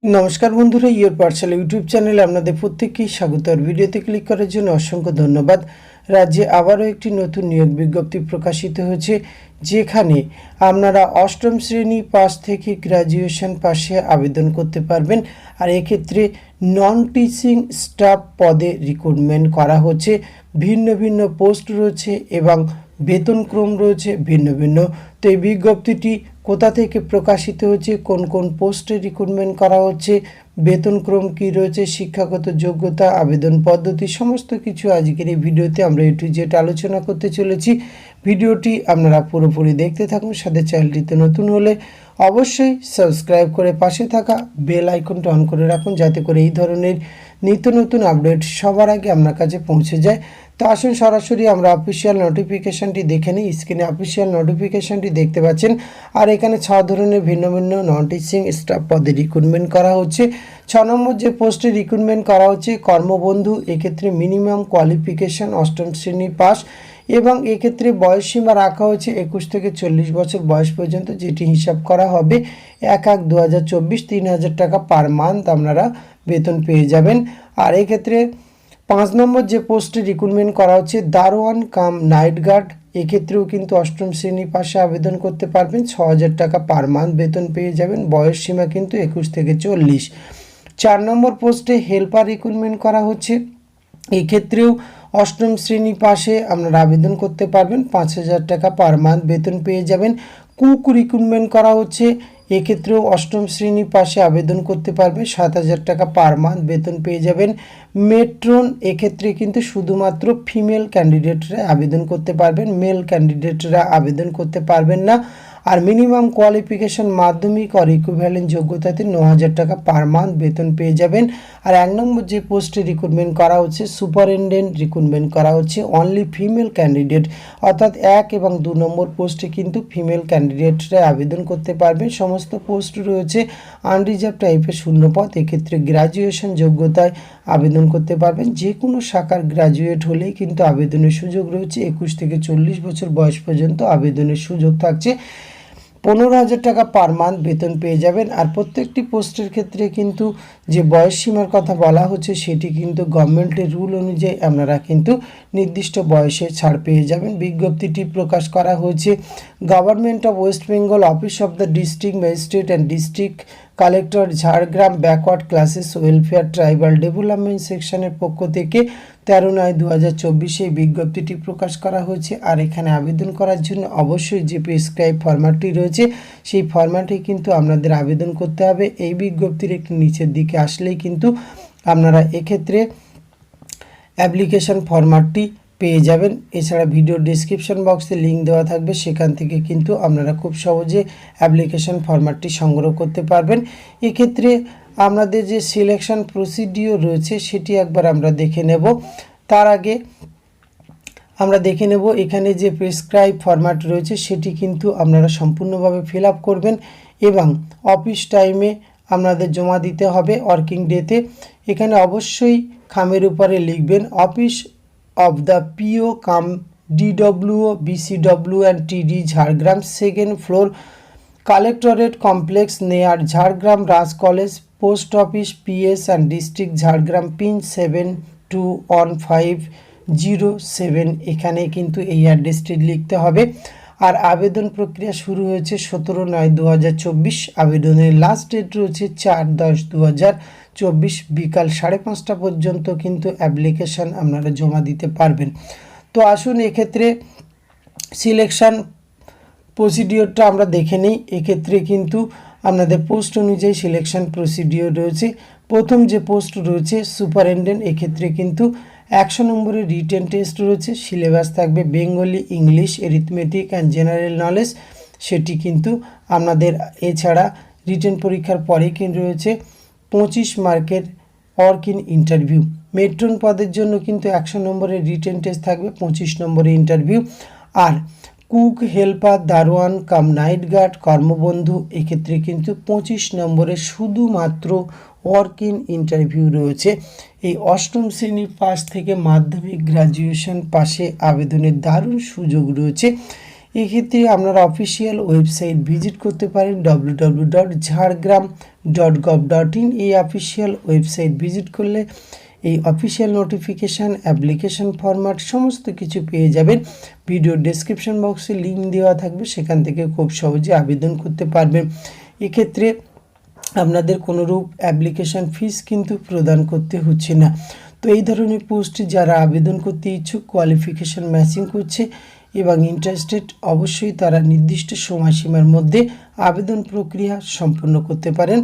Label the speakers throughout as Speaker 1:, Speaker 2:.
Speaker 1: নমস্কার বন্ধুরা, your Pathsala YouTube চ্যানেলে আপনাদের প্রত্যেককেই স্বাগত। আর ভিডিওতে ক্লিক করার জন্য অসংখ্য ধন্যবাদ। রাজ্যে আবারও একটি নতুন নিয়োগ বিজ্ঞপ্তি প্রকাশিত হয়েছে, যেখানে আপনারা অষ্টম শ্রেণী পাস থেকে গ্র্যাজুয়েশন পাশে আবেদন করতে পারবেন। আর এক্ষেত্রে নন টিচিং স্টাফ পদে রিক্রুটমেন্ট করা হচ্ছে। ভিন্ন ভিন্ন পোস্ট রয়েছে এবং বেতনক্রম রয়েছে ভিন্ন ভিন্ন। তো এই বিজ্ঞপ্তিটি কোথা থেকে প্রকাশিত হচ্ছে, কোন কোন পোস্টে রিক্রুটমেন্ট করা হচ্ছে, বেতনক্রম কী রয়েছে, শিক্ষাগত যোগ্যতা, আবেদন পদ্ধতি, সমস্ত কিছু আজকের এই ভিডিওতে আমরা একটু যেটা আলোচনা করতে চলেছি। ভিডিওটি আপনারা পুরোপুরি দেখতে থাকুন। সাথে চ্যানেলটিতে নতুন হলে অবশ্যই সাবস্ক্রাইব করে পাশে থাকা বেল আইকনটা অন করে রাখুন, যাতে করে এই ধরনের নিত্য নতুন আপডেট সবার আগে আপনার কাছে পৌঁছে যায়। তো আসুন সরাসরি আমরা অফিসিয়াল নোটিফিকেশানটি দেখে নিই। স্ক্রিনে অফিসিয়াল নোটিফিকেশানটি দেখতে পাচ্ছেন। আর এখানে 6 ধরনের ভিন্ন ভিন্ন নন টিচিং স্টাফ পদে রিক্রুটমেন্ট করা হচ্ছে। 6 নম্বর যে পোস্টে রিক্রুটমেন্ট করা হচ্ছে কর্মবন্ধু, এক্ষেত্রে মিনিমাম কোয়ালিফিকেশান অষ্টম শ্রেণী পাস এবং এক্ষেত্রে বয়সসীমা রাখা হয়েছে 21 থেকে 40 বছর বয়স পর্যন্ত, যেটি হিসাব করা হবে 1/1/2024 3,000 টাকা পার মান্থ আপনারা বেতন পেয়ে যাবেন। আর এক্ষেত্রে 5 নম্বর যে পোস্টে রিক্রুটমেন্ট করা হচ্ছে দারোয়ান কাম নাইট গার্ড, এক্ষেত্রেও কিন্তু অষ্টম শ্রেণী পাশে আবেদন করতে পারবেন। 6,000 টাকা পার মান্থ বেতন পেয়ে যাবেন। বয়স সীমা কিন্তু 21 থেকে 40। 4 নম্বর পোস্টে হেল্পার রিক্রুটমেন্ট করা হচ্ছে, এক্ষেত্রেও অষ্টম শ্রেণী পাশে আপনারা আবেদন করতে পারবেন। 5,000 টাকা পার মান্থ বেতন পেয়ে যাবেন। কুক রিক্রুটমেন্ট করা হচ্ছে, এক্ষেত্রেও অষ্টম শ্রেণী পাশে আবেদন করতে পারবে। 7,000 টাকা পার মান্থ বেতন পেয়ে যাবেন। মেট্রন, এক্ষেত্রে কিন্তু শুধুমাত্র ফিমেল ক্যান্ডিডেটরা আবেদন করতে পারবেন, মেল ক্যান্ডিডেটরা আবেদন করতে পারবেন না। আর মিনিমাম কোয়ালিফিকেশন মাধ্যমিক আর ইকুইভ্যালেন্ট যোগ্যতাতে 9,000 টাকা পার মান্থ বেতন পেয়ে যাবেন। আর 1 নম্বর যে পোস্টে রিক্রুটমেন্ট করা হচ্ছে সুপারিনটেন্ডেন্ট রিক্রুটমেন্ট করা হচ্ছে অনলি ফিমেল ক্যান্ডিডেট, অর্থাৎ 1 এবং 2 নম্বর পোস্টে কিন্তু ফিমেল ক্যান্ডিডেটরা আবেদন করতে পারবেন। সমস্ত পোস্ট রয়েছে আনরিজার্ভ টাইপের শূন্যপদ, এক্ষেত্রে গ্র্যাজুয়েশন যোগ্যতায় আবেদন করতে পারবেন। যে কোনো শাখার গ্র্যাজুয়েট হলেই কিন্তু আবেদনের সুযোগ রয়েছে। 21 থেকে 40 বছর বয়স পর্যন্ত আবেদনের সুযোগ থাকছে। 15,000 টাকা পার মান্থ বেতন পেয়ে যাবেন। আর প্রত্যেকটি পোস্টের ক্ষেত্রে কিন্তু যে বয়স সীমার কথা বলা হচ্ছে সেটি কিন্তু গভর্নমেন্টের রুল অনুযায়ী আপনারা কিন্তু নির্দিষ্ট বয়সে ছাড় পেয়ে যাবেন। বিজ্ঞপ্তিটি প্রকাশ করা হয়েছে government of West Bengal, office of the district magistrate and district collector, Jhargram backward classes welfare tribal development সেকশনের পক্ষ থেকে 13/9/2024 এই বিজ্ঞপ্তিটি প্রকাশ করা হয়েছে। আর এখানে আবেদন করার জন্য অবশ্যই যে প্রেসক্রাইব ফরম্যাটটি রয়েছে সেই ফরম্যাটে কিন্তু আপনাদের আবেদন করতে হবে। এই বিজ্ঞপ্তির একটু নিচের দিকে আসলেই কিন্তু আপনারা এক্ষেত্রে অ্যাপ্লিকেশন ফরম্যাটটি পেয়ে যাবেন। এছাড়া ভিডিও ডিসক্রিপশন বক্সে লিঙ্ক দেওয়া থাকবে, সেখান থেকে কিন্তু আপনারা খুব সহজে অ্যাপ্লিকেশন ফরম্যাটটি সংগ্রহ করতে পারবেন। এক্ষেত্রে আপনাদের যে সিলেকশন প্রসিডিওর রয়েছে সেটি একবার আমরা দেখে নেব। তার আগে আমরা দেখে নেব এখানে যে প্রেসক্রাইব ফরম্যাট রয়েছে সেটি কিন্তু আপনারা সম্পূর্ণভাবে ফিল আপ করবেন এবং অফিস টাইমে আপনাদের জমা দিতে হবে ওয়ার্কিং ডেতে। এখানে অবশ্যই খামের উপরে লিখবেন office of the PO cum DWO BCW and TD Jhargram, 2nd floor, collectorate complex near Jhargram Raj college, post office PS and district Jhargram, pin 721507। এখানে কিন্তু এই অ্যাড্রেসটি লিখতে হবে। আর আবেদন প্রক্রিয়া শুরু হয়েছে 17/9/2024। আবেদনের লাস্ট ডেট রয়েছে 4/10/2024 বিকাল 5:30 পর্যন্ত কিন্তু অ্যাপ্লিকেশান আপনারা জমা দিতে পারবেন। তো আসুন এক্ষেত্রে সিলেকশান প্রসিডিওরটা আমরা দেখে নিই। এক্ষেত্রে কিন্তু আপনাদের পোস্ট অনুযায়ী সিলেকশন প্রসিডিওর রয়েছে। প্রথম যে পোস্ট রয়েছে সুপারিনটেন্ডেন্ট, এক্ষেত্রে কিন্তু 100 নম্বরের রিটেন টেস্ট রয়েছে। সিলেবাস থাকবে Bengali, English, arithmetic and general knowledge, সেটি কিন্তু আপনাদের। এছাড়া রিটেন পরীক্ষার পরে কিন্তু রয়েছে 25 মার্কের ওয়ার্ক ইন ইন্টারভিউ। মেট্রন পদের জন্য কিন্তু 100 নম্বরের রিটেন টেস্ট থাকবে, 25 নম্বরের ইন্টারভিউ। আর কুক, হেল্পার, দারোয়ান কাম নাইট গার্ড, কর্মবন্ধু, এক্ষেত্রে কিন্তু 25 নম্বরের শুধুমাত্র ওয়ার্ক ইন ইন্টারভিউ রয়েছে। এই অষ্টম শ্রেণীর পাস থেকে মাধ্যমিক গ্র্যাজুয়েশন পাশে আবেদনের দারুণ সুযোগ রয়েছে। এক্ষেত্রে আপনারা অফিসিয়াল ওয়েবসাইট ভিজিট করতে পারেন www.jhargram.gov.in। এই অফিসিয়াল ওয়েবসাইট ভিজিট করলে এই অফিসিয়াল নোটিফিকেশান, অ্যাপ্লিকেশন ফরম্যাট সমস্ত কিছু পেয়ে যাবেন। ভিডিও ডেসক্রিপশন বক্সে লিঙ্ক দেওয়া থাকবে, সেখান থেকে খুব সহজে আবেদন করতে পারবেন। এক্ষেত্রে আপনাদের কোনোরূপ অ্যাপ্লিকেশান ফিস কিন্তু প্রদান করতে হচ্ছে না। তো এই ধরনের পোস্টে যারা আবেদন করতে ইচ্ছুক, কোয়ালিফিকেশান ম্যাচিং করছে এবং ইন্টারেস্টেড, অবশ্যই তারা নির্দিষ্ট সময়সীমার মধ্যে আবেদন প্রক্রিয়া সম্পূর্ণ করতে পারেন।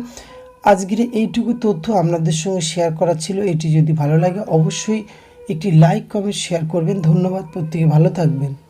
Speaker 1: আজকের এইটুকু তথ্য আপনাদের সঙ্গে শেয়ার করা ছিল। এটি যদি ভালো লাগে অবশ্যই একটি লাইক, কমেন্ট, শেয়ার করবেন। ধন্যবাদ, প্রত্যেকে ভালো থাকবেন।